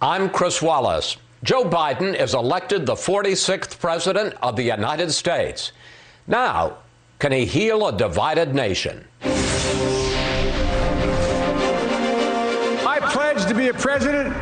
I'm Chris Wallace. Joe Biden is elected the 46th president of the United States. Now, can he heal a divided nation? I pledge to be a president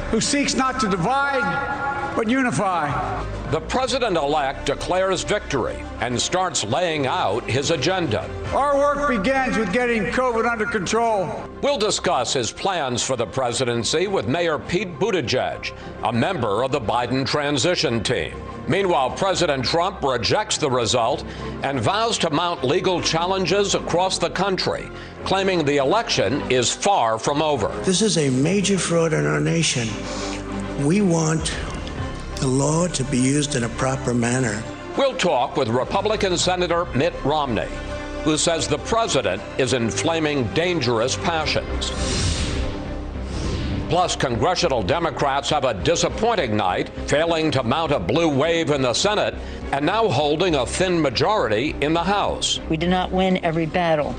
who seeks not to divide, but unify. The president-elect declares victory and starts laying out his agenda. Our work begins with getting COVID under control. We'll discuss his plans for the presidency with Mayor Pete Buttigieg, a member of the Biden transition team. Meanwhile, President Trump rejects the result and vows to mount legal challenges across the country, claiming the election is far from over. This is a major fraud in our nation. We want the law to be used in a proper manner. We'll talk with Republican Senator Mitt Romney, who says the president is inflaming dangerous passions. Plus, congressional Democrats have a disappointing night, failing to mount a blue wave in the Senate and now holding a thin majority in the House. We did not win every battle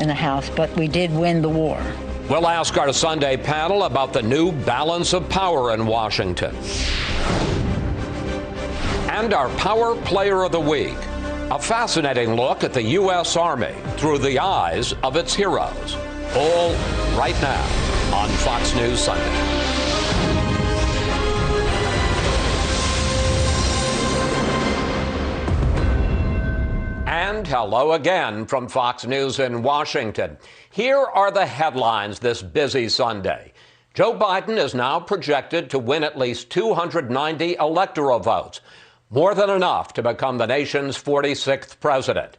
in the House, but we did win the war. We'll ask our Sunday panel about the new balance of power in Washington. And our Power Player of the Week, a fascinating look at the U.S. Army through the eyes of its heroes. All right now on Fox News Sunday. And hello again from Fox News in Washington. Here are the headlines this busy Sunday. Joe Biden is now projected to win at least 290 electoral votes, more than enough to become the nation's 46th president.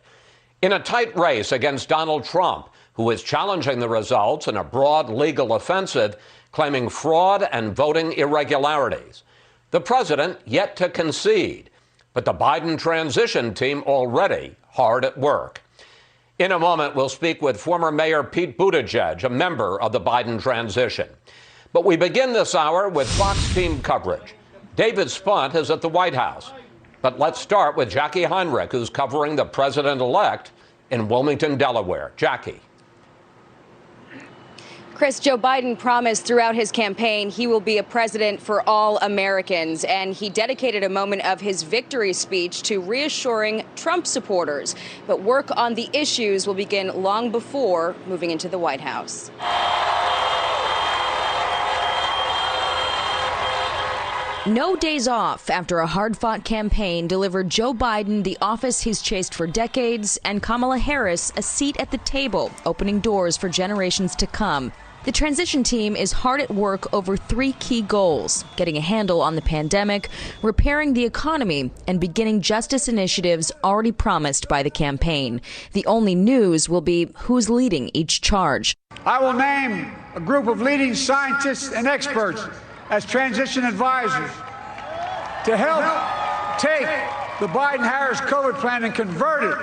In a tight race against Donald Trump, who is challenging the results in a broad legal offensive, claiming fraud and voting irregularities. The president yet to concede, but the Biden transition team already hard at work. In a moment, we'll speak with former Mayor Pete Buttigieg, a member of the Biden transition. But we begin this hour with Fox team coverage. David Spunt is at the White House. But let's start with Jackie Heinrich, who's covering the president-elect in Wilmington, Delaware. Jackie. Chris, Joe Biden promised throughout his campaign he will be a president for all Americans, and he dedicated a moment of his victory speech to reassuring Trump supporters. But work on the issues will begin long before moving into the White House. No days off after a hard-fought campaign delivered Joe Biden the office he's chased for decades and Kamala Harris a seat at the table, opening doors for generations to come. The transition team is hard at work over three key goals: getting a handle on the pandemic, repairing the economy, and beginning justice initiatives already promised by the campaign. The only news will be who's leading each charge. I will name a group of leading scientists and experts as transition advisors to help take the Biden-Harris COVID plan and convert it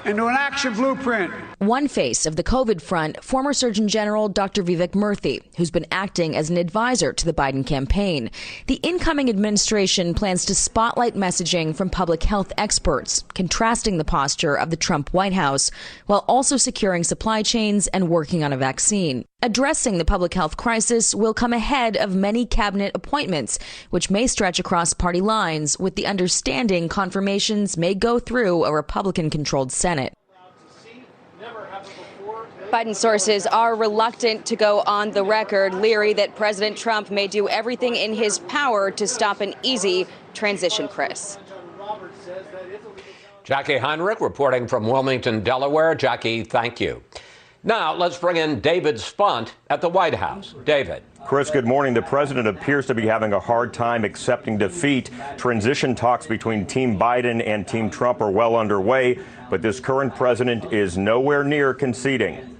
into an action blueprint. One face of the COVID front, former Surgeon General Dr. Vivek Murthy, who's been acting as an advisor to the Biden campaign. The incoming administration plans to spotlight messaging from public health experts, contrasting the posture of the Trump White House, while also securing supply chains and working on a vaccine. Addressing the public health crisis will come ahead of many cabinet appointments, which may stretch across party lines, with the understanding confirmations may go through a Republican-controlled Senate. Biden sources are reluctant to go on the record, leery that President Trump may do everything in his power to stop an easy transition, Chris. Jackie Heinrich reporting from Wilmington, Delaware. Jackie, thank you. Now, let's bring in David Spunt at the White House. David. Chris, good morning. The president appears to be having a hard time accepting defeat. Transition talks between Team Biden and Team Trump are well underway, but this current president is nowhere near conceding.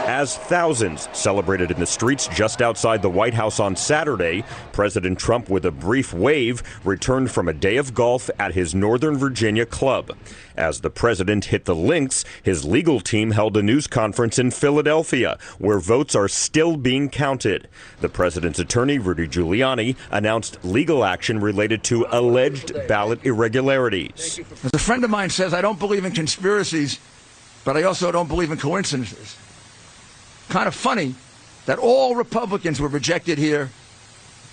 As thousands celebrated in the streets just outside the White House on Saturday, President Trump, with a brief wave, returned from a day of golf at his Northern Virginia club. As the president hit the links, his legal team held a news conference in Philadelphia, where votes are still being counted. The president's attorney, Rudy Giuliani, announced legal action related to alleged ballot irregularities. As a friend of mine says, I don't believe in conspiracies, but I also don't believe in coincidences. Kind of funny that all Republicans were rejected here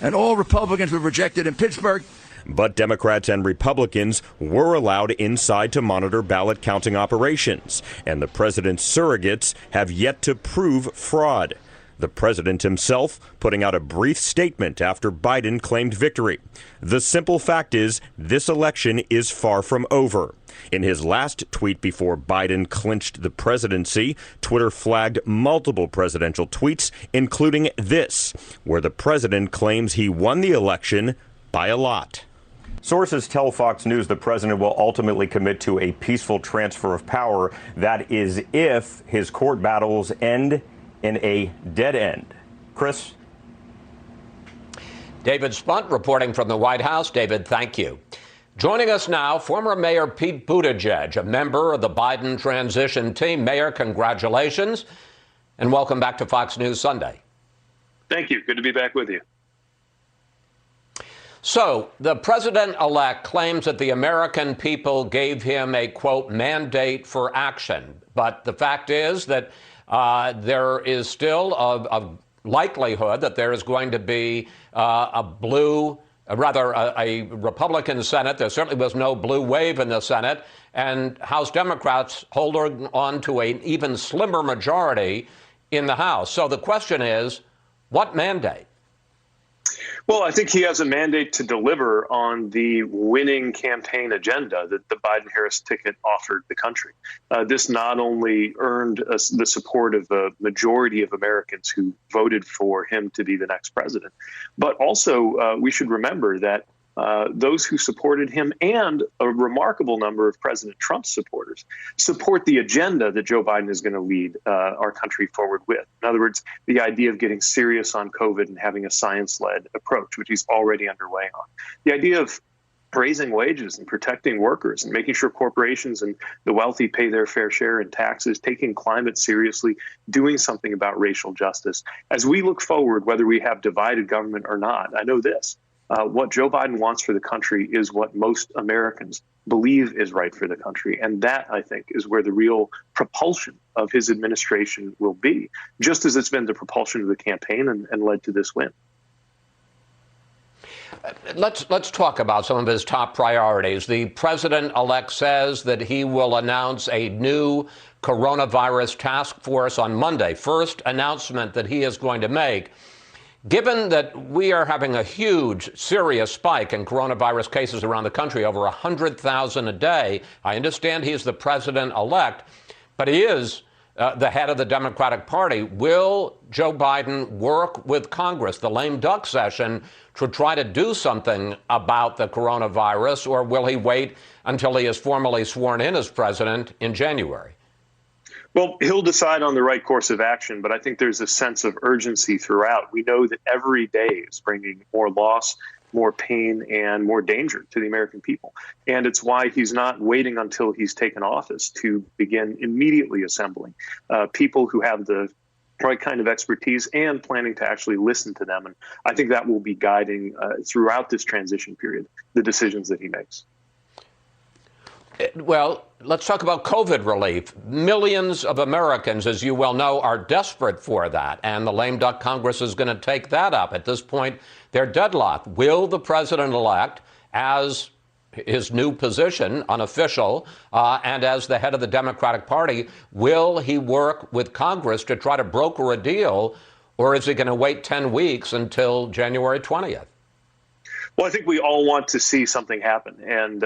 and all Republicans were rejected in Pittsburgh. But Democrats and Republicans were allowed inside to monitor ballot counting operations, and the president's surrogates have yet to prove fraud. The president himself putting out a brief statement after Biden claimed victory. The simple fact is, this election is far from over. In his last tweet before Biden clinched the presidency, Twitter flagged multiple presidential tweets, including this, where the president claims he won the election by a lot. Sources tell Fox News the president will ultimately commit to a peaceful transfer of power. That is if his court battles end in a dead end. Chris? David Spunt reporting from the White House. David, thank you. Joining us now, former Mayor Pete Buttigieg, a member of the Biden transition team. Mayor, congratulations, and welcome back to Fox News Sunday. Thank you. Good to be back with you. So, the president-elect claims that the American people gave him a, quote, mandate for action. But the fact is that there is still a likelihood that there is going to be a Republican Senate. There certainly was no blue wave in the Senate, and House Democrats holding on to an even slimmer majority in the House. So the question is, what mandate? Well, I think he has a mandate to deliver on the winning campaign agenda that the Biden-Harris ticket offered the country. This not only earned the support of a majority of Americans who voted for him to be the next president, but also we should remember that those who supported him and a remarkable number of President Trump's supporters support the agenda that Joe Biden is going to lead our country forward with. In other words, the idea of getting serious on COVID and having a science-led approach, which he's already underway on. The idea of raising wages and protecting workers and making sure corporations and the wealthy pay their fair share in taxes, taking climate seriously, doing something about racial justice. As we look forward, whether we have divided government or not, I know this. What Joe Biden wants for the country is what most Americans believe is right for the country. And that, I think, is where the real propulsion of his administration will be, just as it's been the propulsion of the campaign and led to this win. Let's talk about some of his top priorities. The president-elect says that he will announce a new coronavirus task force on Monday. First announcement that he is going to make. Given that we are having a huge, serious spike in coronavirus cases around the country, over 100,000 a day, I understand he is the president-elect, but he is the head of the Democratic Party. Will Joe Biden work with Congress, the lame duck session, to try to do something about the coronavirus, or will he wait until he is formally sworn in as president in January? Well, he'll decide on the right course of action, but I think there's a sense of urgency throughout. We know that every day is bringing more loss, more pain, and more danger to the American people. And it's why he's not waiting until he's taken office to begin immediately assembling people who have the right kind of expertise and planning to actually listen to them. And I think that will be guiding throughout this transition period, the decisions that he makes. Well, let's talk about COVID relief. Millions of Americans, as you well know, are desperate for that. And the lame duck Congress is going to take that up. At this point, they're deadlocked. Will the president-elect, as his new position, unofficial, and as the head of the Democratic Party, will he work with Congress to try to broker a deal, or is he going to wait 10 weeks until January 20th? Well, I think we all want to see something happen, and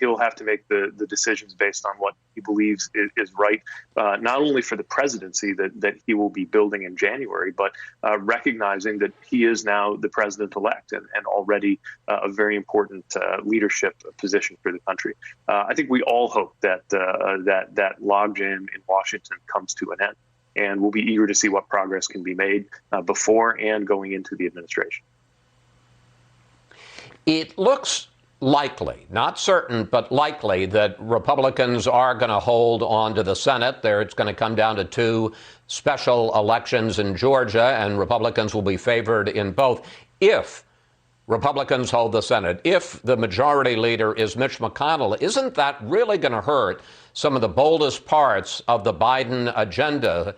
he'll have to make the decisions based on what he believes is right, not only for the presidency that he will be building in January, but recognizing that he is now the president-elect and already a very important leadership position for the country. I think we all hope that that logjam in Washington comes to an end, and we'll be eager to see what progress can be made before and going into the administration. It looks likely, not certain, but likely that Republicans are going to hold on to the Senate. It's going to come down to two special elections in Georgia, and Republicans will be favored in both. If Republicans hold the Senate, if the majority leader is Mitch McConnell, isn't that really going to hurt some of the boldest parts of the Biden agenda,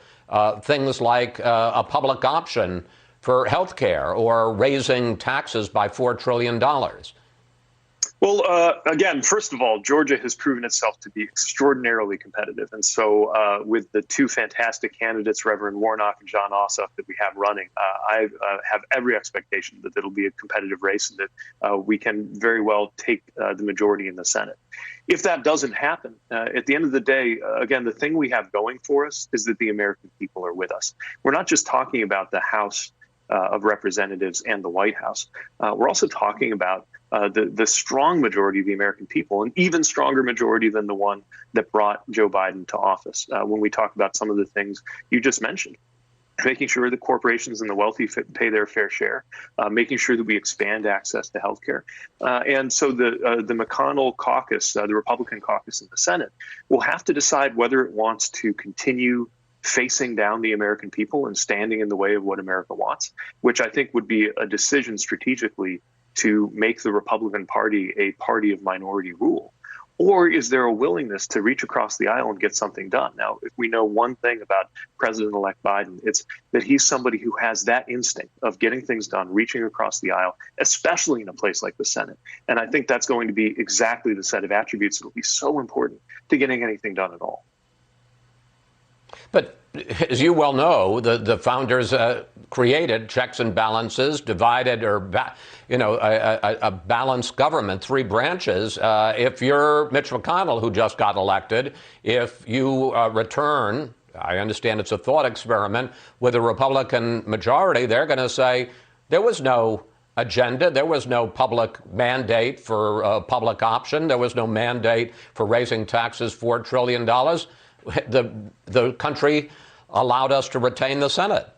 things like a public option for health care or raising taxes by $4 trillion? Well, again, first of all, Georgia has proven itself to be extraordinarily competitive. And so with the two fantastic candidates, Reverend Warnock and Jon Ossoff, that we have running, I have every expectation that it'll be a competitive race and that we can very well take the majority in the Senate. If that doesn't happen, at the end of the day, again, the thing we have going for us is that the American people are with us. We're not just talking about the House of Representatives and the White House. We're also talking about the strong majority of the American people, an even stronger majority than the one that brought Joe Biden to office. When we talk about some of the things you just mentioned, making sure that corporations and the wealthy pay their fair share, making sure that we expand access to health care. And so the McConnell caucus, the Republican caucus in the Senate, will have to decide whether it wants to continue facing down the American people and standing in the way of what America wants, which I think would be a decision strategically to make the Republican Party a party of minority rule? Or is there a willingness to reach across the aisle and get something done? Now, if we know one thing about President-elect Biden, it's that he's somebody who has that instinct of getting things done, reaching across the aisle, especially in a place like the Senate. And I think that's going to be exactly the set of attributes that will be so important to getting anything done at all. But as you well know, the founders created checks and balances, divided or, a balanced government, three branches. If you're Mitch McConnell, who just got elected, if you return, I understand it's a thought experiment, with a Republican majority, they're going to say there was no agenda. There was no public mandate for a public option. There was no mandate for raising taxes $4 trillion. The country allowed us to retain the Senate.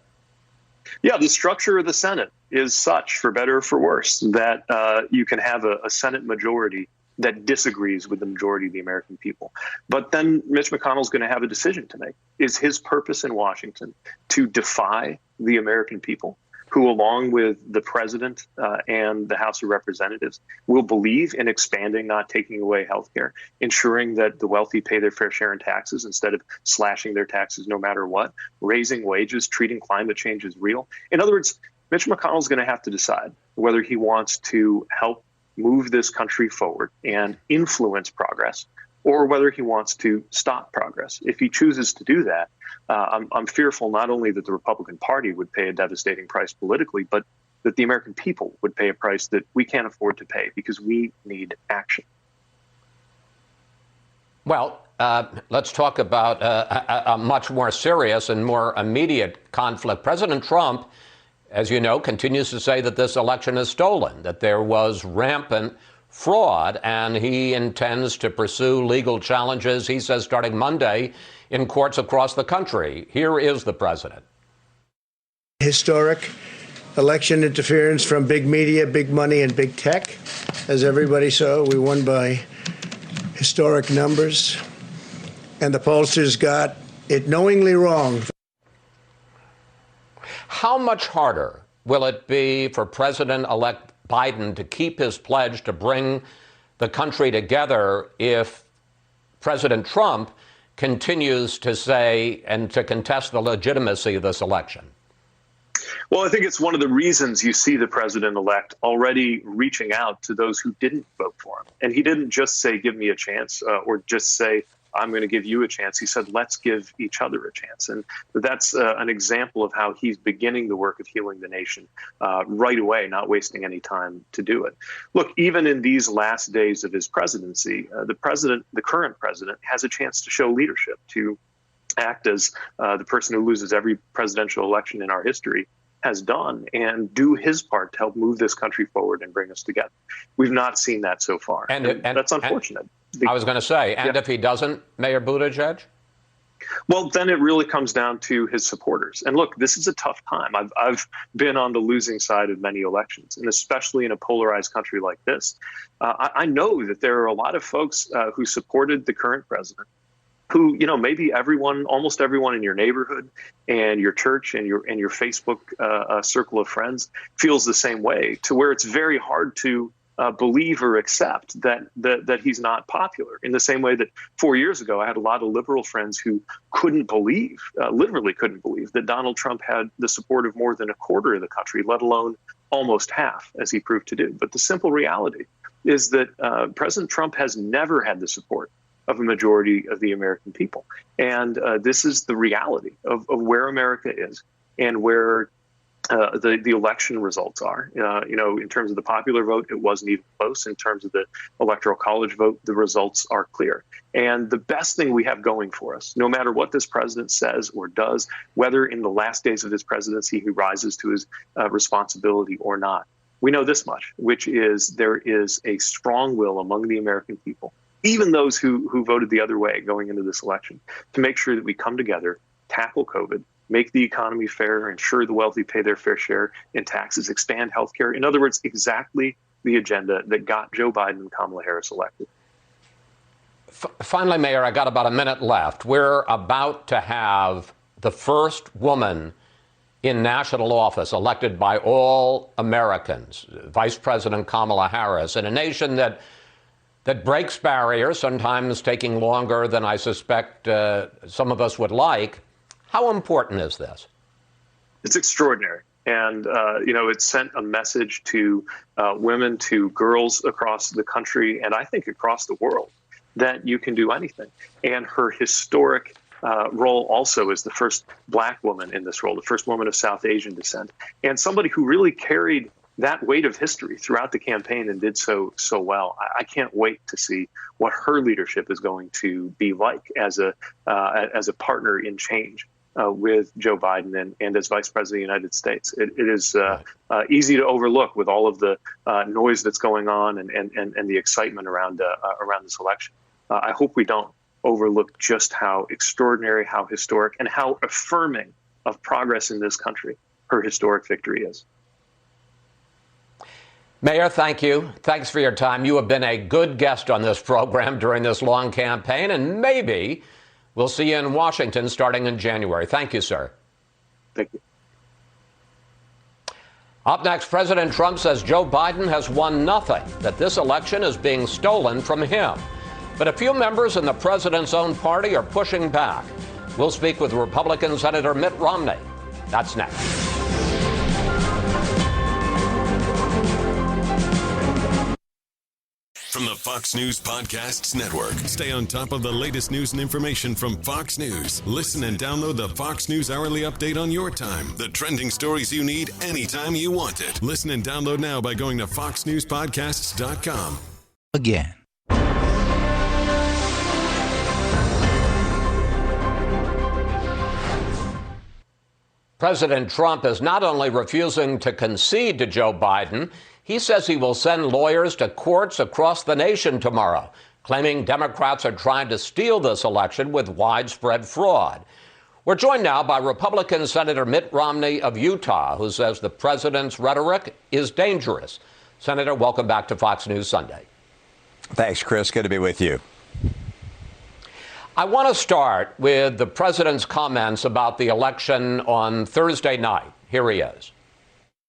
Yeah, the structure of the Senate is such, for better or for worse, that you can have a Senate majority that disagrees with the majority of the American people. But then Mitch McConnell's going to have a decision to make. Is his purpose in Washington to defy the American people, who, along with the president and the House of Representatives, will believe in expanding, not taking away health care, ensuring that the wealthy pay their fair share in taxes instead of slashing their taxes no matter what, raising wages, treating climate change as real? In other words, Mitch McConnell's going to have to decide whether he wants to help move this country forward and influence progress, or whether he wants to stop progress. If he chooses to do that, I'm fearful not only that the Republican Party would pay a devastating price politically, but that the American people would pay a price that we can't afford to pay, because we need action. Well, let's talk about a much more serious and more immediate conflict. President Trump, as you know, continues to say that this election is stolen, that there was rampant fraud, and he intends to pursue legal challenges, he says, starting Monday in courts across the country. Here is the president. Historic election interference from big media, big money, and big tech. As everybody saw, we won by historic numbers, and the pollsters got it knowingly wrong. How much harder will it be for President-elect Biden to keep his pledge to bring the country together if President Trump continues to say and to contest the legitimacy of this election? Well, I think it's one of the reasons you see the president-elect already reaching out to those who didn't vote for him. And he didn't just say, give me a chance, or just say, I'm going to give you a chance. He said, let's give each other a chance. And that's an example of how he's beginning the work of healing the nation right away, not wasting any time to do it. Look, even in these last days of his presidency, the current president, has a chance to show leadership, to act as the person who loses every presidential election in our history has done, and do his part to help move this country forward and bring us together. We've not seen that so far, and that's unfortunate. I was going to say, and if he doesn't, Mayor Buttigieg? Well, then it really comes down to his supporters. And look, this is a tough time. I've been on the losing side of many elections, and especially in a polarized country like this. I know that there are a lot of folks who supported the current president, who, maybe almost everyone in your neighborhood and your church and your Facebook circle of friends feels the same way, to where it's very hard to believe or accept that he's not popular. In the same way that 4 years ago, I had a lot of liberal friends who couldn't believe, literally couldn't believe, that Donald Trump had the support of more than a quarter of the country, let alone almost half, as he proved to do. But the simple reality is that President Trump has never had the support of a majority of the American people. And this is the reality of where America is and where the election results are. In terms of the popular vote, it wasn't even close. In terms of the Electoral College vote, the results are clear. And the best thing we have going for us, no matter what this president says or does, whether in the last days of his presidency he rises to his responsibility or not, we know this much, which is there is a strong will among the American people, even those who voted the other way going into this election, to make sure that we come together, tackle COVID, make the economy fair, ensure the wealthy pay their fair share in taxes, expand healthcare. In other words, exactly the agenda that got Joe Biden and Kamala Harris elected. Finally, Mayor, I got about a minute left. We're about to have the first woman in national office elected by all Americans, Vice President Kamala Harris, in a nation that breaks barriers, sometimes taking longer than I suspect some of us would like. How important is this? It's extraordinary. And, it sent a message to women, to girls across the country, and I think across the world, that you can do anything. And her historic role also as the first Black woman in this role, the first woman of South Asian descent, and somebody who really carried that weight of history throughout the campaign and did so well. I can't wait to see what her leadership is going to be like as a partner in change with Joe Biden and as Vice President of the United States. It is easy to overlook with all of the noise that's going on and the excitement around this election. I hope we don't overlook just how extraordinary, how historic, and how affirming of progress in this country her historic victory is. Mayor, thank you. Thanks for your time. You have been a good guest on this program during this long campaign, and maybe we'll see you in Washington starting in January. Thank you, sir. Thank you. Up next, President Trump says Joe Biden has won nothing, that this election is being stolen from him. But a few members in the president's own party are pushing back. We'll speak with Republican Senator Mitt Romney. That's next. From the Fox News Podcasts Network. Stay on top of the latest news and information from Fox News. Listen and download the Fox News Hourly Update on your time. The trending stories you need anytime you want it. Listen and download now by going to foxnewspodcasts.com. Again. President Trump is not only refusing to concede to Joe Biden, he says he will send lawyers to courts across the nation tomorrow, claiming Democrats are trying to steal this election with widespread fraud. We're joined now by Republican Senator Mitt Romney of Utah, who says the president's rhetoric is dangerous. Senator, welcome back to Fox News Sunday. Thanks, Chris. Good to be with you. I want to start with the president's comments about the election on Thursday night. Here he is.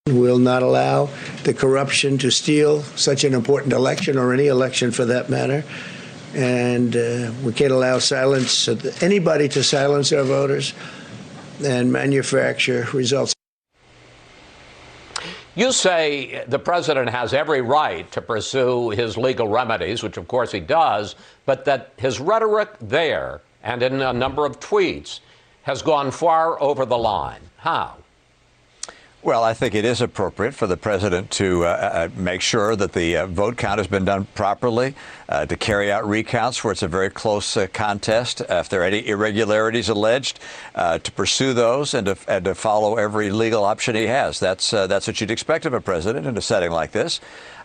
We'll not allow the corruption to steal such an important election, or any election for that matter. And we can't allow anybody to silence our voters and manufacture results. You say the president has every right to pursue his legal remedies, which of course he does, but that his rhetoric there and in a number of tweets has gone far over the line. How? Well, I think it is appropriate for the president to make sure that the vote count has been done properly, to carry out recounts where it's a very close contest. If there are any irregularities alleged, to pursue those and to follow every legal option he has. That's what you'd expect of a president in a setting like this.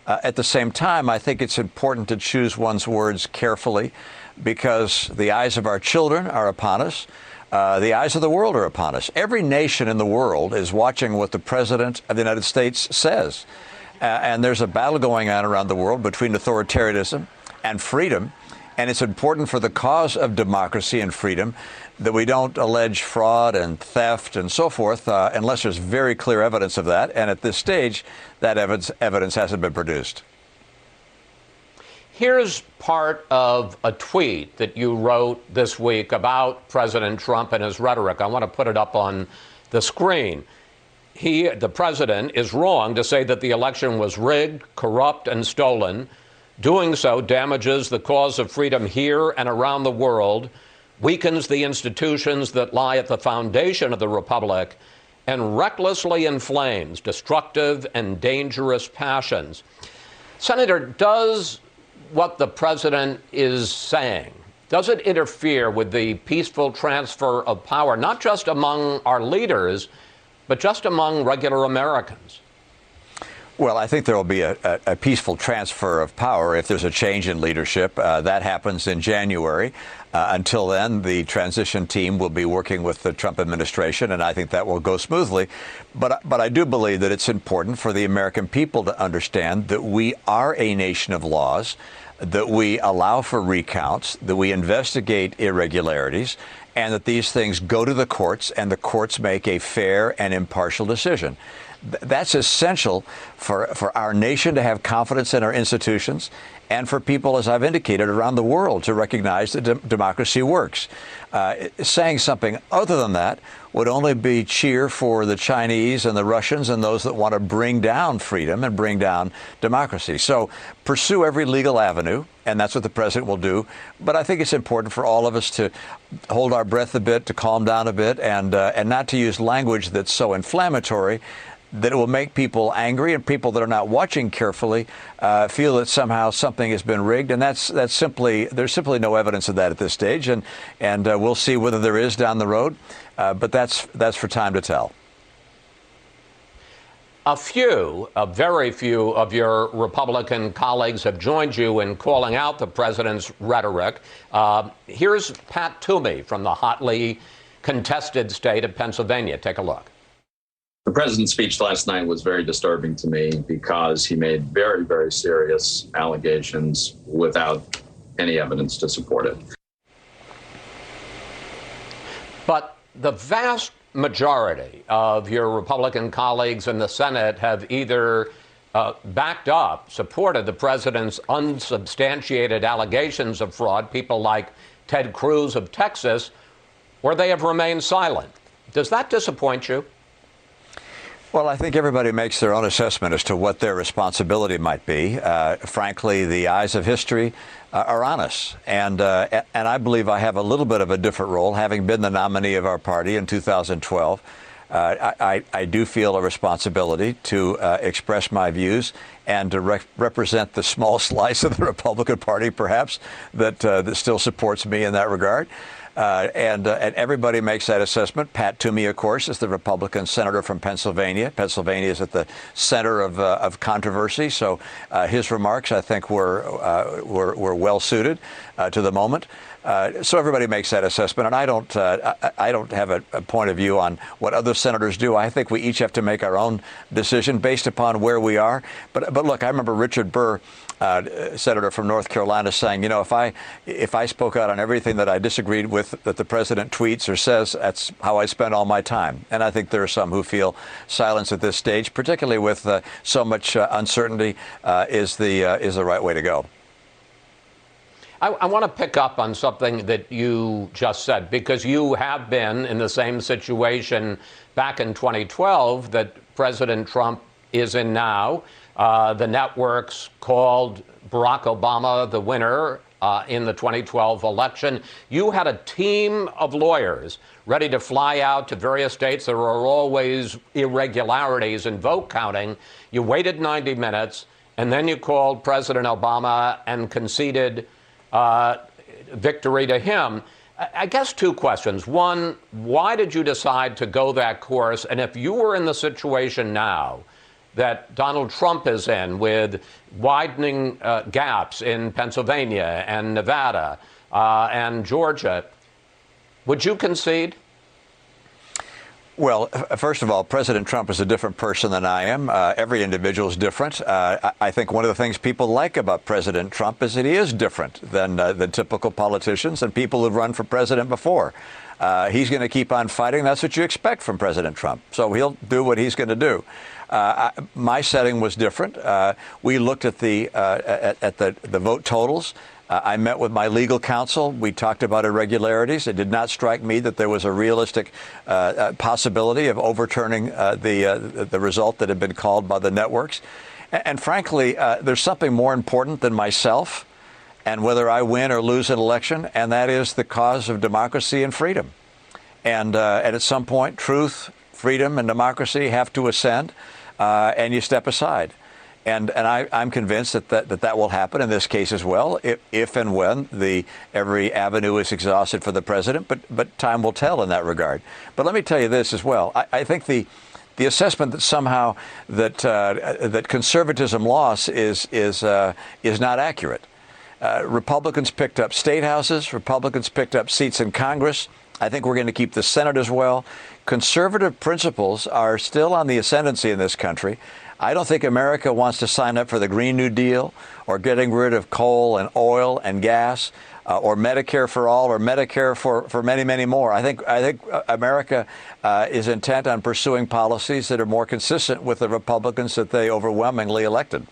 At the same time, I think it's important to choose one's words carefully, because the eyes of our children are upon us. The eyes of the world are upon us. Every nation in the world is watching what the President of the United States says. And there's a battle going on around the world between authoritarianism and freedom. And it's important for the cause of democracy and freedom that we don't allege fraud and theft and so forth unless there's very clear evidence of that. And at this stage, that evidence hasn't been produced. Here's part of a tweet that you wrote this week about President Trump and his rhetoric. I want to put it up on the screen. The president, is wrong to say that the election was rigged, corrupt, and stolen. Doing so damages the cause of freedom here and around the world, weakens the institutions that lie at the foundation of the republic, and recklessly inflames destructive and dangerous passions. Senator, does what the president is saying, does it interfere with the peaceful transfer of power, not just among our leaders, but just among regular Americans? Well, I think there will be a peaceful transfer of power if there's a change in leadership. That happens in January. Until then, the transition team will be working with the Trump administration, and I think that will go smoothly. But I do believe that it's important for the American people to understand that we are a nation of laws, that we allow for recounts, that we investigate irregularities, and that these things go to the courts, and the courts make a fair and impartial decision. That's essential for our nation to have confidence in our institutions, and for people, as I've indicated, around the world to recognize that democracy works. Saying something other than that would only be cheer for the Chinese and the Russians and those that want to bring down freedom and bring down democracy. So pursue every legal avenue, and that's what the president will do. But I think it's important for all of us to hold our breath a bit, to calm down a bit, and not to use language that's so inflammatory that it will make people angry, and people that are not watching carefully feel that somehow something has been rigged, and there's simply no evidence of that at this stage, and we'll see whether there is down the road, but that's for time to tell. A very few of your Republican colleagues have joined you in calling out the president's rhetoric. Here's Pat Toomey from the hotly contested state of Pennsylvania. Take a look. The president's speech last night was very disturbing to me because he made very, very serious allegations without any evidence to support it. But the vast majority of your Republican colleagues in the Senate have either backed up, supported the president's unsubstantiated allegations of fraud, people like Ted Cruz of Texas, or they have remained silent. Does that disappoint you? Well, I think everybody makes their own assessment as to what their responsibility might be. Frankly, the eyes of history are on us. And I believe I have a little bit of a different role, having been the nominee of our party in 2012. I do feel a responsibility to express my views and to represent the small slice of the Republican Party, perhaps, that still supports me in that regard. And everybody makes that assessment. Pat Toomey, of course, is the Republican senator from Pennsylvania. Pennsylvania is at the center of controversy, so his remarks, I think, were well suited to the moment. So everybody makes that assessment, and I don't have a point of view on what other senators do. I think we each have to make our own decision based upon where we are. But look, I remember Richard Burr, senator from North Carolina, saying, you know, if I spoke out on everything that I disagreed with that the president tweets or says, that's how I spend all my time. And I think there are some who feel silence at this stage, particularly with so much uncertainty, is the right way to go. I want to pick up on something that you just said, because you have been in the same situation back in 2012 that President Trump is in now. The networks called Barack Obama the winner in the 2012 election. You had a team of lawyers ready to fly out to various states. There are always irregularities in vote counting. You waited 90 minutes, and then you called President Obama and conceded victory to him. I guess two questions. One, why did you decide to go that course? And if you were in the situation now that Donald Trump is in, with widening gaps in Pennsylvania and Nevada and Georgia, would you concede? Well, first of all, President Trump is a different person than I am. Every individual is different. I think one of the things people like about President Trump is that he is different than typical politicians and people who've run for president before. He's going to keep on fighting. That's what you expect from President Trump. So he'll do what he's going to do. My setting was different. We looked at the vote totals. I met with my legal counsel. We talked about irregularities. It did not strike me that there was a realistic possibility of overturning the result that had been called by the networks. And frankly, there's something more important than myself and whether I win or lose an election, and that is the cause of democracy and freedom. And at some point, truth, freedom, and democracy have to ascend, and you step aside. And I'm convinced that will happen in this case as well, if and when every avenue is exhausted for the president. But time will tell in that regard. But let me tell you this as well. I think the assessment that somehow that conservatism lost is not accurate. Republicans picked up state houses. Republicans picked up seats in Congress. I think we're going to keep the Senate as well. Conservative principles are still on the ascendancy in this country. I don't think America wants to sign up for the Green New Deal or getting rid of coal and oil and gas or Medicare for all or Medicare for many, many more. I think America is intent on pursuing policies that are more consistent with the Republicans that they overwhelmingly elected.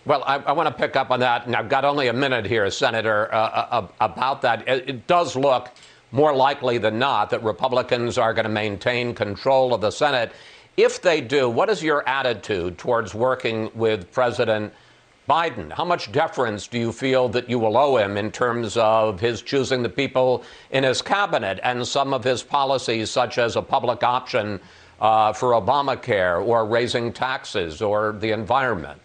Well, I want to pick up on that, and I've got only a minute here, Senator, about that. It does look more likely than not that Republicans are going to maintain control of the Senate. If they do, what is your attitude towards working with President Biden? How much deference do you feel that you will owe him in terms of his choosing the people in his cabinet and some of his policies, such as a public option for Obamacare or raising taxes or the environment?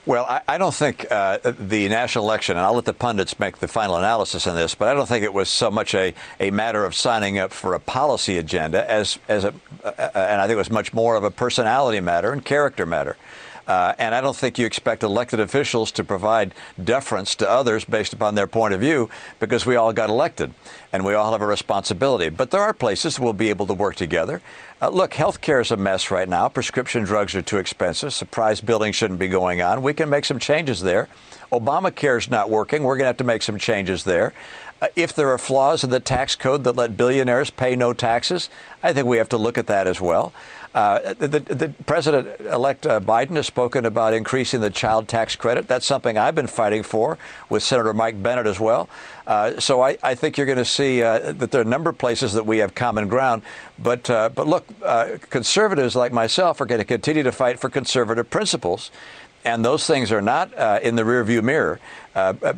Well, I don't think the national election, and I'll let the pundits make the final analysis on this, but I don't think it was so much a matter of signing up for a policy agenda and I think it was much more of a personality matter and character matter. And I don't think you expect elected officials to provide deference to others based upon their point of view, because we all got elected and we all have a responsibility. But there are places we'll be able to work together. Look, health care is a mess right now. Prescription drugs are too expensive. Surprise billing shouldn't be going on. We can make some changes there. Obamacare is not working. We're going to have to make some changes there. If there are flaws in the tax code that let billionaires pay no taxes, I think we have to look at that as well. The President-elect Biden has spoken about increasing the child tax credit. That's something I've been fighting for with Senator Mike Bennett as well. So I think you're going to see that there are a number of places that we have common ground. But look, conservatives like myself are going to continue to fight for conservative principles. And those things are not in the rearview mirror.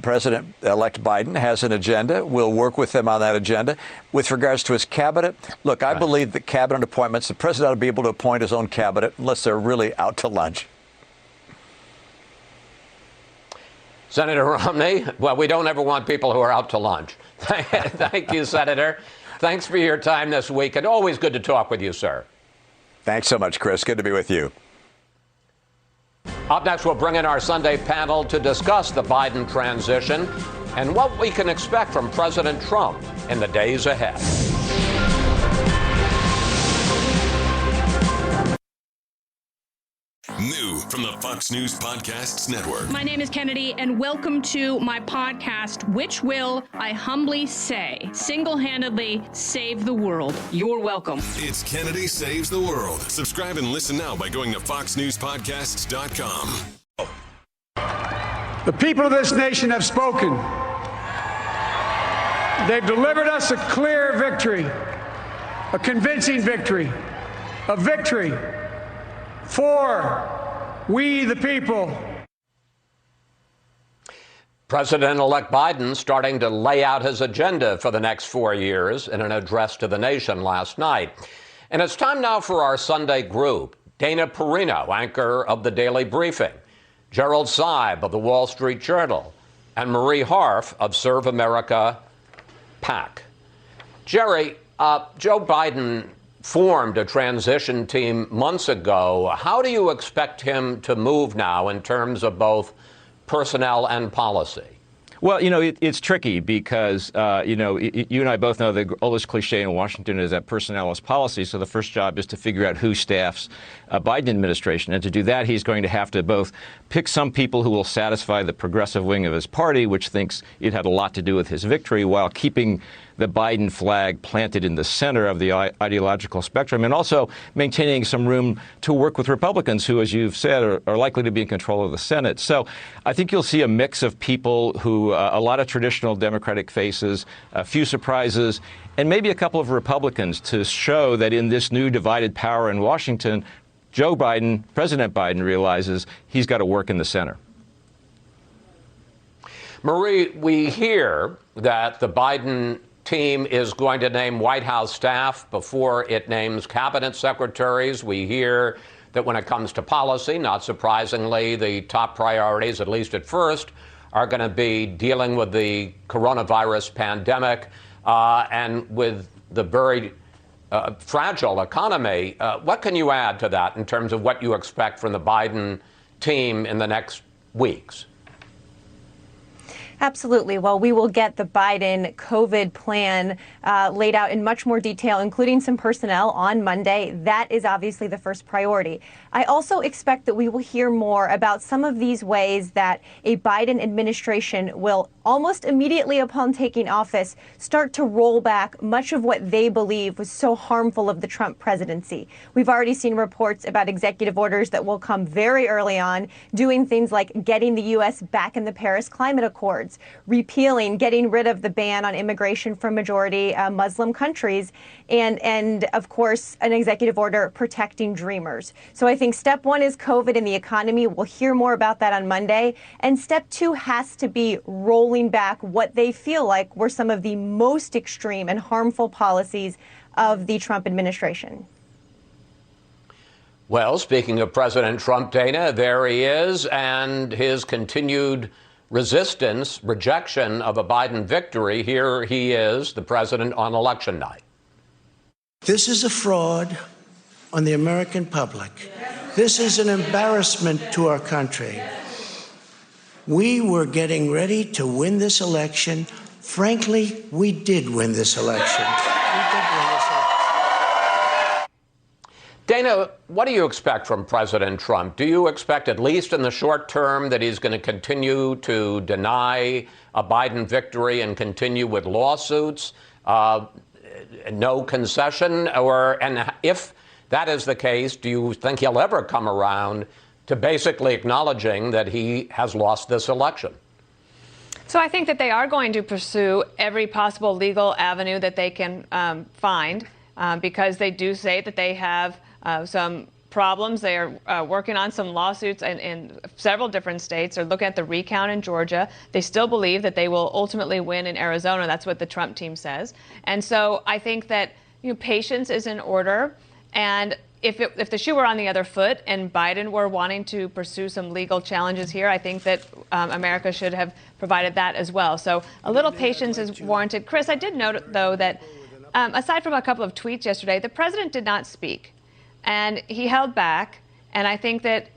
President-elect Biden has an agenda. We'll work with him on that agenda. With regards to his cabinet, look, I believe that cabinet appointments, the president ought to be able to appoint his own cabinet unless they're really out to lunch. Senator Romney, well, we don't ever want people who are out to lunch. Thank you, Senator. Thanks for your time this week, and always good to talk with you, sir. Thanks so much, Chris. Good to be with you. Up next, we'll bring in our Sunday panel to discuss the Biden transition and what we can expect from President Trump in the days ahead. New from the Fox News Podcasts Network. My name is Kennedy, and welcome to my podcast, which will, I humbly say, single-handedly save the world. You're welcome. It's Kennedy Saves the World. Subscribe and listen now by going to foxnewspodcasts.com. The people of this nation have spoken. They've delivered us a clear victory, a convincing victory, a victory for we the people. President-elect Biden starting to lay out his agenda for the next 4 years in an address to the nation last night. And it's time now for our Sunday group. Dana Perino, anchor of the Daily Briefing, Gerald Seib of the Wall Street Journal, and Marie Harf of Serve America PAC. Jerry, Joe Biden formed a transition team months ago. How do you expect him to move now in terms of both personnel and policy? Well, it's tricky because, you and I both know the oldest cliche in Washington is that personnel is policy. So the first job is to figure out who staffs a Biden administration. And to do that, he's going to have to both pick some people who will satisfy the progressive wing of his party, which thinks it had a lot to do with his victory, while keeping the Biden flag planted in the center of the ideological spectrum, and also maintaining some room to work with Republicans who, as you've said, are likely to be in control of the Senate. So I think you'll see a mix of people who, a lot of traditional Democratic faces, a few surprises, and maybe a couple of Republicans to show that in this new divided power in Washington, Joe Biden, President Biden, realizes he's got to work in the center. Marie, we hear that the Biden team is going to name White House staff before it names cabinet secretaries. We hear that when it comes to policy, not surprisingly, the top priorities, at least at first, are going to be dealing with the coronavirus pandemic and with the very fragile economy. What can you add to that in terms of what you expect from the Biden team in the next weeks? Absolutely. Well, we will get the Biden COVID plan laid out in much more detail, including some personnel on Monday. That is obviously the first priority. I also expect that we will hear more about some of these ways that a Biden administration will almost immediately upon taking office start to roll back much of what they believe was so harmful of the Trump presidency. We've already seen reports about executive orders that will come very early on, doing things like getting the U.S. back in the Paris Climate Accords, repealing, getting rid of the ban on immigration from majority Muslim countries, and of course, an executive order protecting dreamers. So I think step one is COVID and the economy. We'll hear more about that on Monday. And step two has to be rolling back what they feel like were some of the most extreme and harmful policies of the Trump administration. Well, speaking of President Trump, Dana, there he is, and his continued resistance, rejection of a Biden victory. Here he is, the president, on election night. This is a fraud on the American public. This is an embarrassment to our country. We were getting ready to win this election. Frankly, we did win this election. Dana, what do you expect from President Trump? Do you expect, at least in the short term, that he's going to continue to deny a Biden victory and continue with lawsuits, no concession? And if that is the case, do you think he'll ever come around to basically acknowledging that he has lost this election? So I think that they are going to pursue every possible legal avenue that they can find, because they do say that they have some problems. They are working on some lawsuits in several different states. They're looking at the recount in Georgia. They still believe that they will ultimately win in Arizona. That's what the Trump team says. And so I think that patience is in order. And if the shoe were on the other foot and Biden were wanting to pursue some legal challenges here, I think that America should have provided that as well. So a little patience is warranted. Chris, I did note, though, that aside from a couple of tweets yesterday, the president did not speak. And he held back, and I think that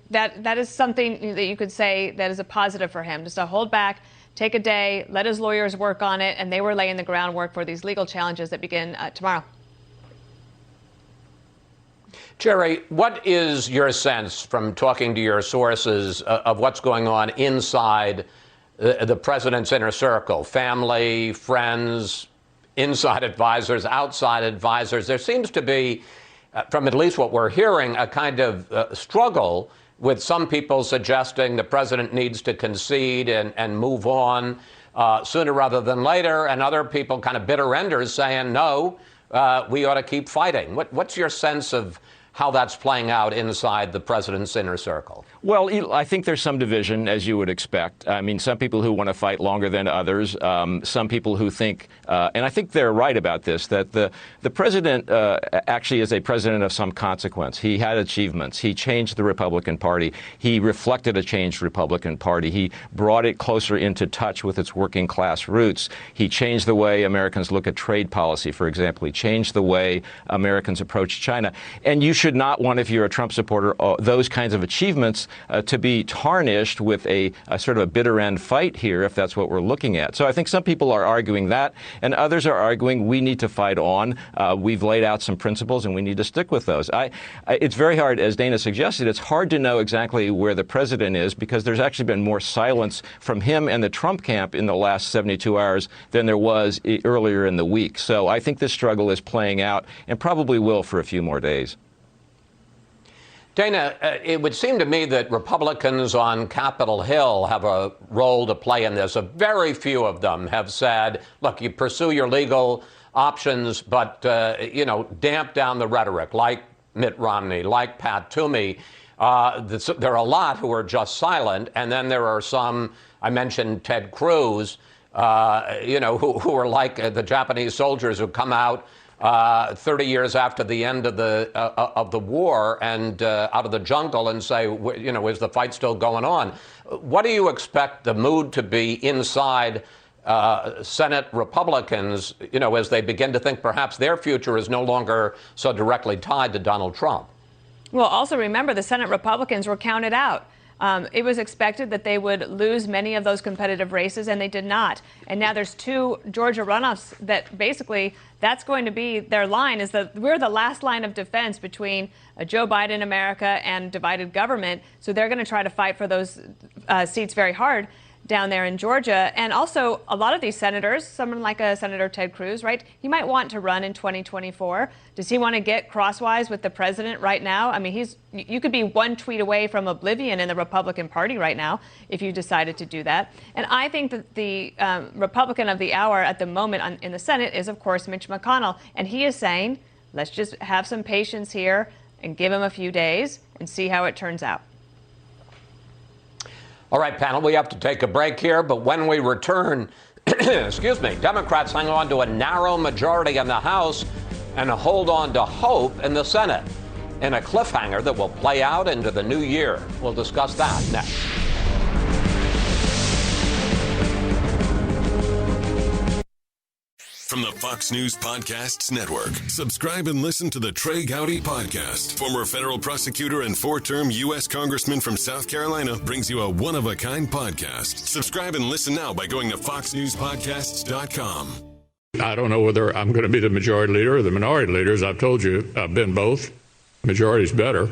that is something that you could say that is a positive for him, just to hold back, take a day, let his lawyers work on it, and they were laying the groundwork for these legal challenges that begin tomorrow. Jerry, what is your sense from talking to your sources of what's going on inside the president's inner circle, family, friends, inside advisors, outside advisors? There seems to be, from at least what we're hearing, a kind of struggle with some people suggesting the president needs to concede and move on sooner rather than later, and other people, kind of bitter enders, saying, no, we ought to keep fighting. What's your sense of how that's playing out inside the president's inner circle? Well, I think there's some division, as you would expect. I mean, some people who want to fight longer than others, some people who think, and I think they're right about this, that the president actually is a president of some consequence. He had achievements. He changed the Republican Party. He reflected a changed Republican Party. He brought it closer into touch with its working class roots. He changed the way Americans look at trade policy, for example. He changed the way Americans approach China. And you should should not want, if you're a Trump supporter, those kinds of achievements to be tarnished with a sort of a bitter end fight here, if that's what we're looking at. So I think some people are arguing that, and others are arguing we need to fight on. We've laid out some principles, and we need to stick with those. It's very hard, as Dana suggested, it's hard to know exactly where the president is because there's actually been more silence from him and the Trump camp in the last 72 hours than there was earlier in the week. So I think this struggle is playing out and probably will for a few more days. Dana, it would seem to me that Republicans on Capitol Hill have a role to play in this. A very few of them have said, look, you pursue your legal options, but, damp down the rhetoric, like Mitt Romney, like Pat Toomey. There are a lot who are just silent, and then there are some, I mentioned Ted Cruz, who are like the Japanese soldiers who come out 30 years after the end of the war and out of the jungle and say, is the fight still going on? What do you expect the mood to be inside Senate Republicans, as they begin to think perhaps their future is no longer so directly tied to Donald Trump? Well, also remember the Senate Republicans were counted out. It was expected that they would lose many of those competitive races, and they did not. And now there's 2 Georgia runoffs that basically that's going to be their line, is that we're the last line of defense between Joe Biden America and divided government. So they're going to try to fight for those seats very hard down there in Georgia. And also a lot of these senators, someone like Senator Ted Cruz, right, he might want to run in 2024. Does he want to get crosswise with the president right now? I mean, you could be one tweet away from oblivion in the Republican Party right now if you decided to do that. And I think that the Republican of the hour at the moment in the Senate is, of course, Mitch McConnell. And he is saying, let's just have some patience here and give him a few days and see how it turns out. All right, panel, we have to take a break here, but when we return, Democrats hang on to a narrow majority in the House and hold on to hope in the Senate in a cliffhanger that will play out into the new year. We'll discuss that next. From the Fox News Podcasts Network, subscribe and listen to the Trey Gowdy Podcast. Former federal prosecutor and 4-term U.S. Congressman from South Carolina brings you a one-of-a-kind podcast. Subscribe and listen now by going to foxnewspodcasts.com. I don't know whether I'm going to be the majority leader or the minority leader. As I've told you, I've been both. Majority's better.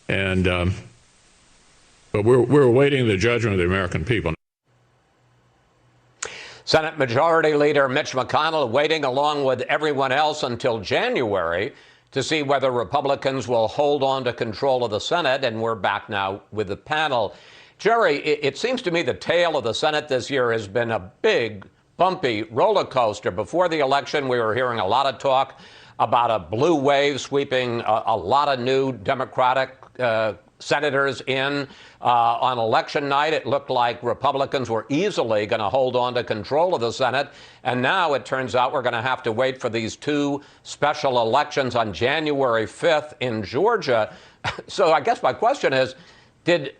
And but we're awaiting the judgment of the American people. Senate Majority Leader Mitch McConnell waiting along with everyone else until January to see whether Republicans will hold on to control of the Senate. And we're back now with the panel. Jerry, it seems to me the tale of the Senate this year has been a big, bumpy roller coaster. Before the election, we were hearing a lot of talk about a blue wave sweeping a lot of new Democratic senators in. On election night, it looked like Republicans were easily going to hold on to control of the Senate. And now it turns out we're going to have to wait for these 2 special elections on January 5th in Georgia. So I guess my question is, did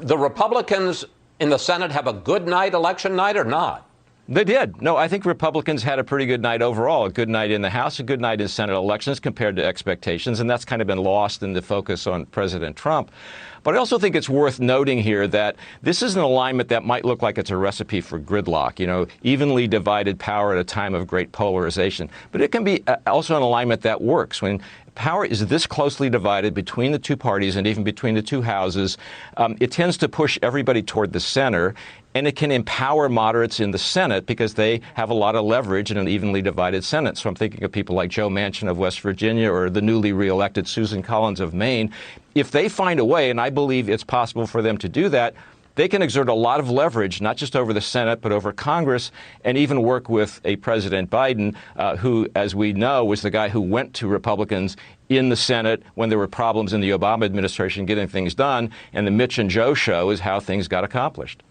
the Republicans in the Senate have a good night election night or not? They did. No, I think Republicans had a pretty good night overall, a good night in the House, a good night in Senate elections compared to expectations, and that's kind of been lost in the focus on President Trump. But I also think it's worth noting here that this is an alignment that might look like it's a recipe for gridlock, evenly divided power at a time of great polarization. But it can be also an alignment that works. When power is this closely divided between the 2 parties and even between the 2 houses, it tends to push everybody toward the center. And it can empower moderates in the Senate because they have a lot of leverage in an evenly divided Senate. So I'm thinking of people like Joe Manchin of West Virginia or the newly reelected Susan Collins of Maine. If they find a way, and I believe it's possible for them to do that, they can exert a lot of leverage, not just over the Senate, but over Congress, and even work with a President Biden, who, as we know, was the guy who went to Republicans in the Senate when there were problems in the Obama administration getting things done. And the Mitch and Joe show is how things got accomplished.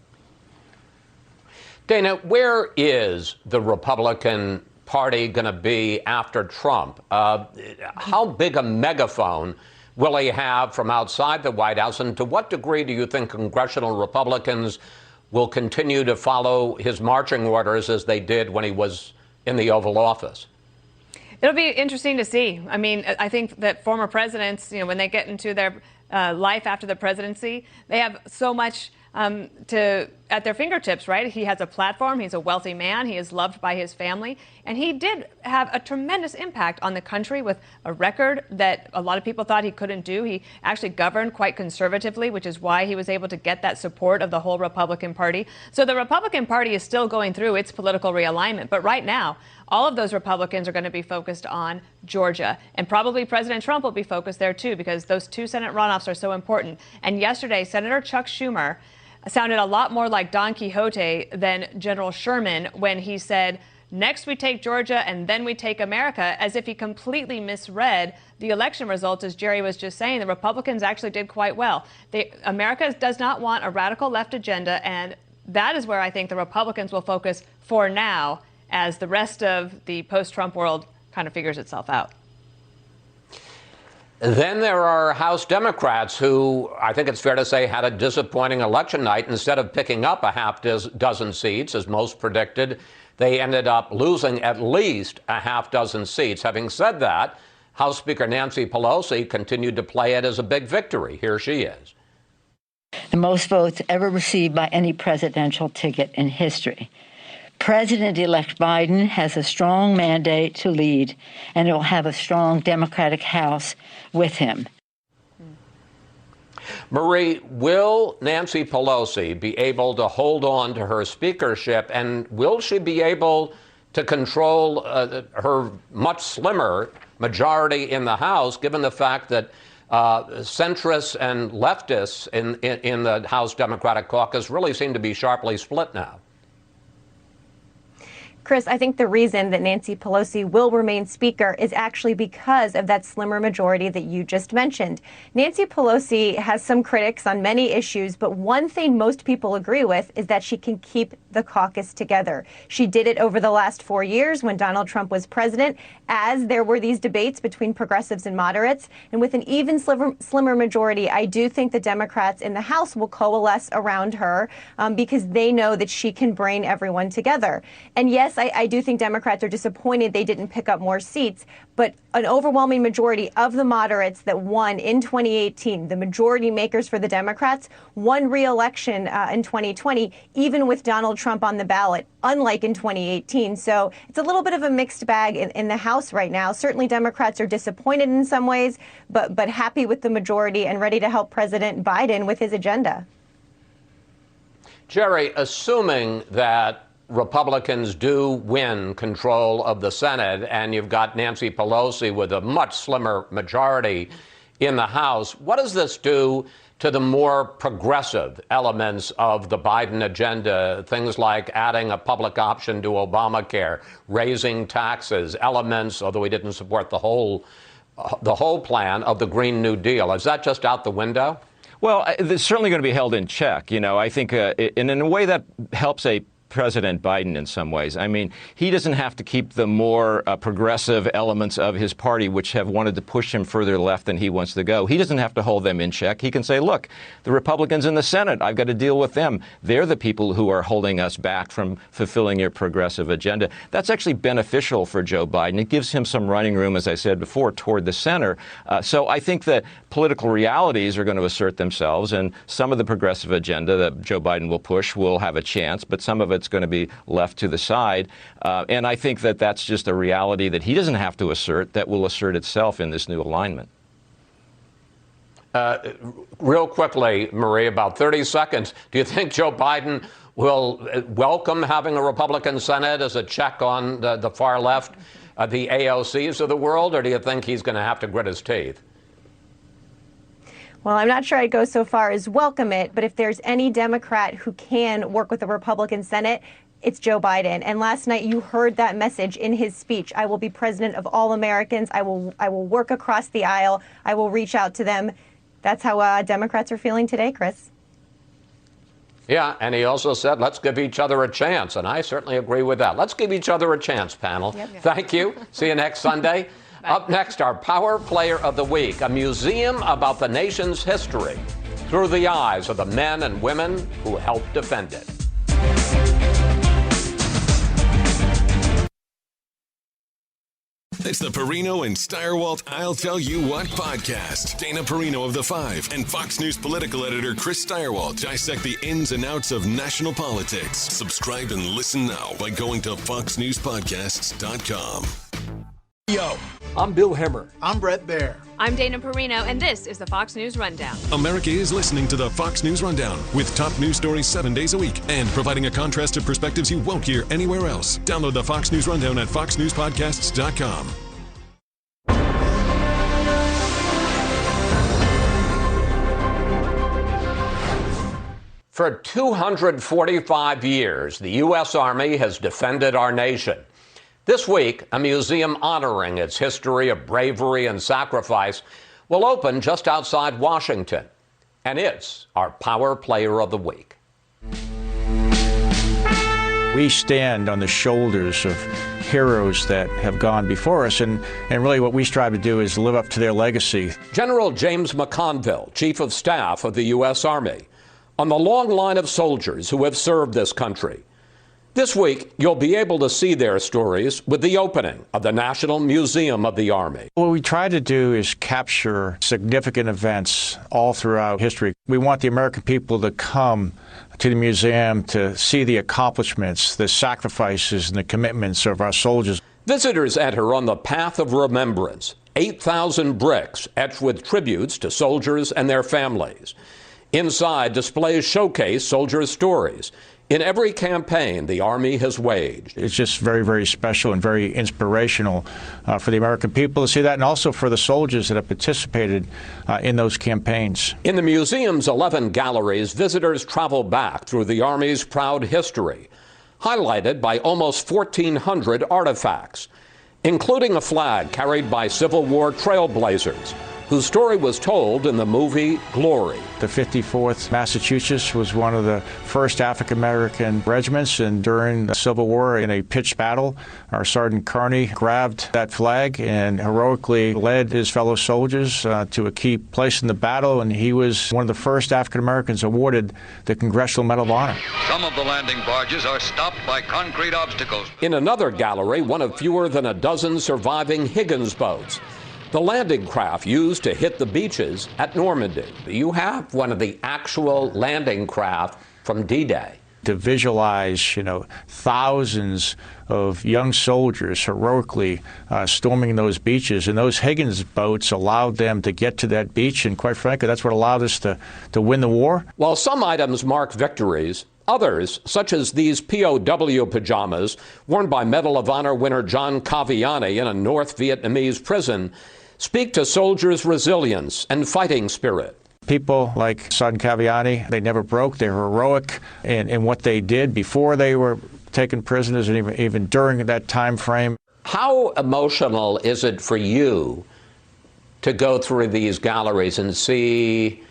Dana, where is the Republican Party going to be after Trump? How big a megaphone will he have from outside the White House? And to what degree do you think congressional Republicans will continue to follow his marching orders as they did when he was in the Oval Office? It'll be interesting to see. I mean, I think that former presidents, when they get into their life after the presidency, they have so much at their fingertips, right? He has a platform. He's a wealthy man. He is loved by his family. And he did have a tremendous impact on the country with a record that a lot of people thought he couldn't do. He actually governed quite conservatively, which is why he was able to get that support of the whole Republican Party. So the Republican Party is still going through its political realignment. But right now, all of those Republicans are going to be focused on Georgia. And probably President Trump will be focused there, too, because those two Senate runoffs are so important. And yesterday, Senator Chuck Schumer sounded a lot more like Don Quixote than General Sherman when he said, next we take Georgia and then we take America, as if he completely misread the election results. As Jerry was just saying, the Republicans actually did quite well. America does not want a radical left agenda, and that is where I think the Republicans will focus for now as the rest of the post-Trump world kind of figures itself out. Then there are House Democrats who, I think it's fair to say, had a disappointing election night. Instead of picking up a half dozen seats, as most predicted, they ended up losing at least a half dozen seats. Having said that, House Speaker Nancy Pelosi continued to play it as a big victory. Here she is. The most votes ever received by any presidential ticket in history. President-elect Biden has a strong mandate to lead, and will have a strong Democratic House with him. Marie, will Nancy Pelosi be able to hold on to her speakership, and will she be able to control her much slimmer majority in the House, given the fact that centrists and leftists in the House Democratic caucus really seem to be sharply split now? Chris, I think the reason that Nancy Pelosi will remain Speaker is actually because of that slimmer majority that you just mentioned. Nancy Pelosi has some critics on many issues, but one thing most people agree with is that she can keep the caucus together. She did it over the last 4 years when Donald Trump was president, as there were these debates between progressives and moderates. And with an even slimmer majority, I do think the Democrats in the House will coalesce around her because they know that she can bring everyone together. And yes, I do think Democrats are disappointed they didn't pick up more seats, but an overwhelming majority of the moderates that won in 2018, the majority makers for the Democrats, won re-election in 2020, even with Donald Trump on the ballot, unlike in 2018. So it's a little bit of a mixed bag in the House right now. Certainly Democrats are disappointed in some ways, but happy with the majority and ready to help President Biden with his agenda. Jerry, assuming that Republicans do win control of the Senate, and you've got Nancy Pelosi with a much slimmer majority in the House, what does this do to the more progressive elements of the Biden agenda, things like adding a public option to Obamacare, raising taxes, elements, although we didn't support the whole plan of the Green New Deal? Is that just out the window? Well, it's certainly going to be held in check. I think in a way that helps President Biden in some ways. I mean, he doesn't have to keep the more progressive elements of his party, which have wanted to push him further left than he wants to go. He doesn't have to hold them in check. He can say, look, the Republicans in the Senate, I've got to deal with them. They're the people who are holding us back from fulfilling your progressive agenda. That's actually beneficial for Joe Biden. It gives him some running room, as I said before, toward the center. So I think that political realities are going to assert themselves, and some of the progressive agenda that Joe Biden will push will have a chance, but some of it's going to be left to the side. And I think that that's just a reality that he doesn't have to assert, that will assert itself in this new alignment. Real quickly, Marie, about 30 seconds. Do you think Joe Biden will welcome having a Republican Senate as a check on the far left, the AOCs of the world, or do you think he's going to have to grit his teeth? Well, I'm not sure I'd go so far as welcome it, but if there's any Democrat who can work with the Republican Senate, it's Joe Biden. And last night you heard that message in his speech. I will be president of all Americans. I will work across the aisle. I will reach out to them. That's how Democrats are feeling today, Chris. Yeah, and he also said, let's give each other a chance. And I certainly agree with that. Let's give each other a chance, panel. Yep. Thank you. See you next Sunday. Up next, our Power Player of the Week, a museum about the nation's history through the eyes of the men and women who helped defend it. It's the Perino and Steyerwalt I'll Tell You What podcast. Dana Perino of The Five and Fox News political editor Chris Steyerwalt dissect the ins and outs of national politics. Subscribe and listen now by going to foxnewspodcasts.com. Yo, I'm Bill Hemmer. I'm Brett Baer. I'm Dana Perino, and this is the Fox News Rundown. America is listening to the Fox News Rundown with top news stories 7 days a week and providing a contrast of perspectives you won't hear anywhere else. Download the Fox News Rundown at foxnewspodcasts.com. For 245 years, the U.S. Army has defended our nation. This week, a museum honoring its history of bravery and sacrifice will open just outside Washington. And it's our Power Player of the Week. We stand on the shoulders of heroes that have gone before us, and really what we strive to do is live up to their legacy. General James McConville, Chief of Staff of the U.S. Army, on the long line of soldiers who have served this country. This week, you'll be able to see their stories with the opening of the National Museum of the Army. What we try to do is capture significant events all throughout history. We want the American people to come to the museum to see the accomplishments, the sacrifices, and the commitments of our soldiers. Visitors enter on the path of remembrance, 8,000 bricks etched with tributes to soldiers and their families. Inside, displays showcase soldiers' stories in every campaign the Army has waged. It's just very, very special and very inspirational for the American people to see that, and also for the soldiers that have participated in those campaigns. In the museum's 11 galleries, visitors travel back through the Army's proud history, highlighted by almost 1,400 artifacts, including a flag carried by Civil War trailblazers, whose story was told in the movie Glory. The 54th Massachusetts was one of the first African-American regiments, and during the Civil War, in a pitched battle, our Sergeant Kearney grabbed that flag and heroically led his fellow soldiers to a key place in the battle, and he was one of the first African-Americans awarded the Congressional Medal of Honor. Some of the landing barges are stopped by concrete obstacles. In another gallery, one of fewer than a dozen surviving Higgins boats, the landing craft used to hit the beaches at Normandy. You have one of the actual landing craft from D-Day. To visualize, thousands of young soldiers heroically storming those beaches, and those Higgins boats allowed them to get to that beach, and quite frankly, that's what allowed us to win the war. While some items mark victories, others, such as these POW pajamas worn by Medal of Honor winner John Kaviani in a North Vietnamese prison, speak to soldiers' resilience and fighting spirit. People like Sergeant Kaviani, they never broke. They were heroic in what they did before they were taken prisoners, and even during that time frame. How emotional is it for you to go through these galleries and see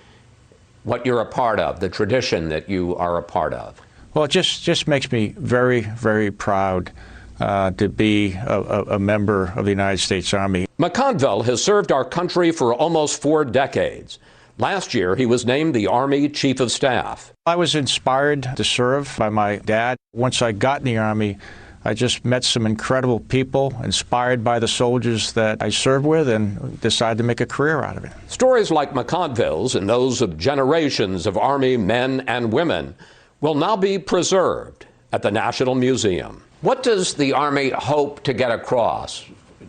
what you're a part of, the tradition that you are a part of? Well, it just makes me very, very proud to be a member of the United States Army. McConville has served our country for almost 4 decades. Last year, he was named the Army Chief of Staff. I was inspired to serve by my dad. Once I got in the Army, I just met some incredible people, inspired by the soldiers that I served with, and decided to make a career out of it. Stories like McConville's and those of generations of Army men and women will now be preserved at the National Museum. What does the Army hope to get across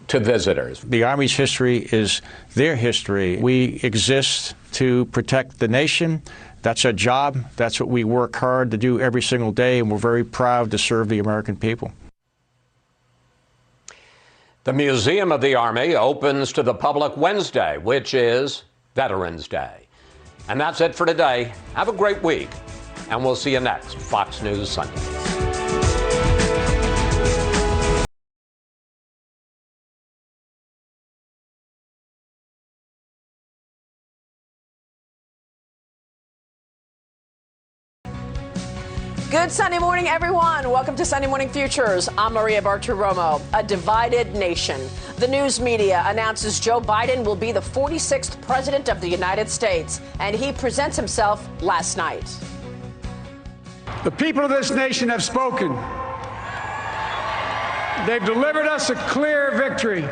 to visitors? The Army's history is their history. We exist to protect the nation. That's our job. That's what we work hard to do every single day, and we're very proud to serve the American people. The Museum of the Army opens to the public Wednesday, which is Veterans Day. And that's it for today. Have a great week, and we'll see you next Fox News Sunday. Good Sunday morning, everyone. Welcome to Sunday Morning Futures. I'm Maria Bartiromo. A divided nation. The news media announces Joe Biden will be the 46th president of the United States, and he presents himself last night. The people of this nation have spoken. They've delivered us a clear victory.